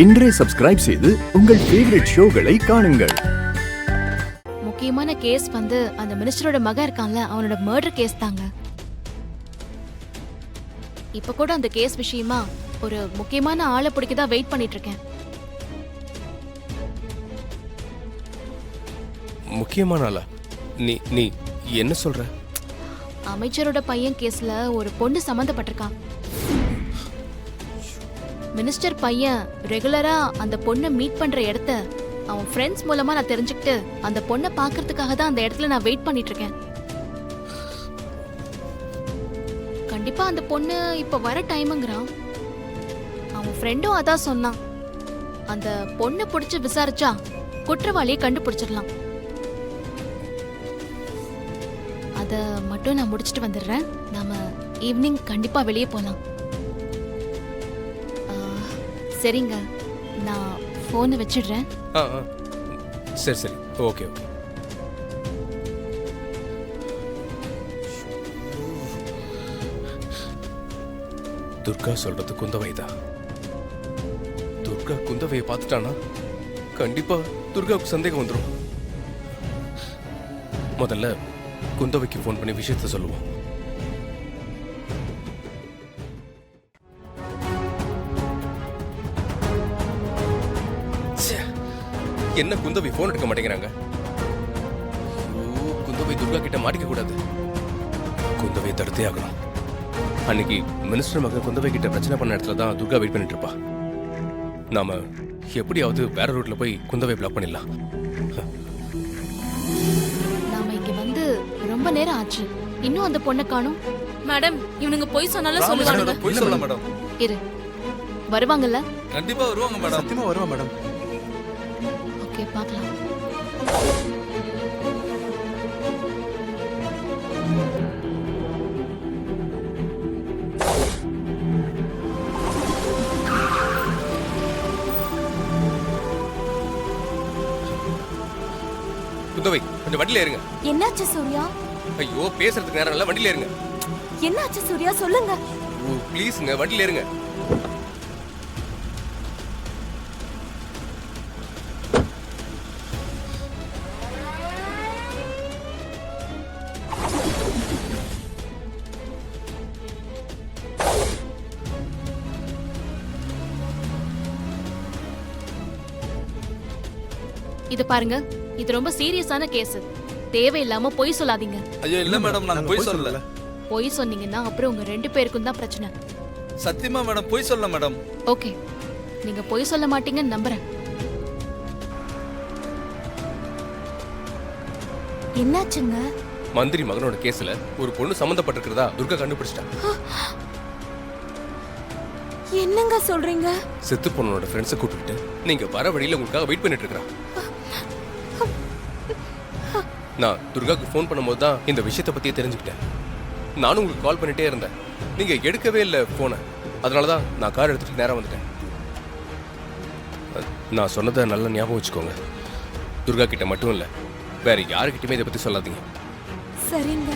இன்றே சப்ஸ்கிரைப் செய்து உங்கள் ஃபேவரட் ஷோகளை காணுங்கள். முக்கியமான கேஸ் வந்து அந்த மினிஸ்டரோட மகன் இருக்கான்ல, அவனோட மர்டர் கேஸ் தாங்க. இப்ப கூட அந்த கேஸ் விஷயமா ஒரு முக்கியமான ஆளை பிடிக்க தான் வெயிட் பண்ணிட்டு இருக்கேன். முக்கியமான ஆளா? நீ நீ என்ன சொல்ற? அமைச்சரோட பையன் கேஸ்ல ஒரு பொண்ணு சம்பந்தப்பட்டிருக்கான். மினிஸ்டர் பையன் ரெகுலரா அந்த பொண்ணை மீட் பண்ற இடத்த அவன் ஃப்ரெண்ட்ஸ் மூலமா நான் தெரிஞ்சுக்கிட்டு அந்த பொண்ணை பாக்குறதுக்காக தான் அந்த இடத்துல நான் வெயிட் பண்ணிட்டு இருக்கேன். கண்டிப்பா அந்த பொண்ணு இப்ப வர டைம்ங்கறான். அவன் ஃப்ரெண்டும் அதான் சொன்னான். அந்த பொண்ணை பிடிச்சு விசாரிச்சா குற்றவாளியை கண்டுபிடிச்சிடலாம். அத மட்டும் நான் முடிச்சிட்டு வந்துடுறேன். நாம ஈவினிங் கண்டிப்பா வெளியே போலாம். சரிங்க, நான் போனை வச்சிடுறேன். சரி சரி, ஓகே ஓகே. துர்கா சொல்றது குந்தவைதான். துர்கா குந்தவையை பார்த்துட்டானா கண்டிப்பா துர்காவுக்கு சந்தேகம் வந்துடும். முதல்ல குந்தவைக்கு ஃபோன் பண்ணி விஷயத்த சொல்லுவோம். என்ன குந்தவை போன் எடுக்க மாட்டேங்கிறாங்க? குந்தவை துர்கா கிட்ட மாட்டிக்க கூடாது. குந்தவை தடுத்தே ஆகணும். அன்னைக்கு மினிஸ்டர் மகன் குந்தவை கிட்ட பிரச்சனை பண்ண இடத்துல தான் துர்கா வெயிட் பண்ணிட்டு இருப்பா. நாம எப்படியாவது வேற ரூட்ல போய் குந்தவை பிளாக் பண்ணிடலாம். நாம இங்க வந்து ரொம்ப நேரம் ஆச்சு, இன்னும் அந்த பொண்ணை காணோம். மேடம், இவனுங்க போய் சொன்னாலும் சொல்லுவாங்க. போய் சொல்லலாம் மேடம். இரு, வருவாங்கல்ல? கண்டிப்பா வருவாங்க மேடம். சத்தியமா வருவா மேடம். ஓகே, பார்க்கலாம். குந்தவை கொஞ்சம் வண்டியில ஏறுங்க. என்னாச்சு சூர்யா? ஐயோ, பேசுறதுக்கு நேரம் இல்ல, வண்டியில ஏறுங்க. என்னாச்சு சூர்யா, சொல்லுங்க. ப்ளீஸ்ங்க, வண்டியில ஏறுங்க. இது பாருங்க, இது ரொம்ப சீரியஸான கேஸ். தேவையில்லாம பொய் சொல்லாதீங்க. ஐயோ இல்ல மேடம், நான் போய் சொல்லல. பொய் சொன்னீங்கன்னா அப்புறம் உங்க ரெண்டு பேருக்கும் தான் பிரச்சனை. சத்தியமா மேடம், போய் சொல்லல மேடம். ஓகே, நீங்க பொய் சொல்ல மாட்டீங்கன்னு நம்புறேன். என்னாச்சுங்க? மந்திரி மகனோட கேஸ்ல ஒரு பொண்ணு சம்பந்தப்பட்டிருக்கிறதா துர்கா கண்டுபிடிச்சிட்டா. என்னங்க சொல்றீங்க? செத்து பொண்ணோட ஃப்ரெண்ட்ஸை கூப்பிட்டு நீங்க வர வழியில உங்களுக்காக வெயிட் பண்ணிட்டு இருக்கா. நான் துர்காக்கு ஃபோன் பண்ணும்போது தான் இந்த விஷயத்தை பத்தியே தெரிஞ்சுக்கிட்டேன். நானும் உங்களுக்கு கால் பண்ணிட்டே இருந்தேன், நீங்க எடுக்கவே இல்லை போனை. அதனாலதான் நான் கார் எடுத்துட்டு நேரம் வந்துட்டேன். நான் சொன்னதை நல்லா ஞாபகம் வச்சுக்கோங்க. துர்கா கிட்ட மட்டும் இல்ல, வேற யாருக்கிட்டுமே இதை பத்தி சொல்லாதீங்க. சரிங்க.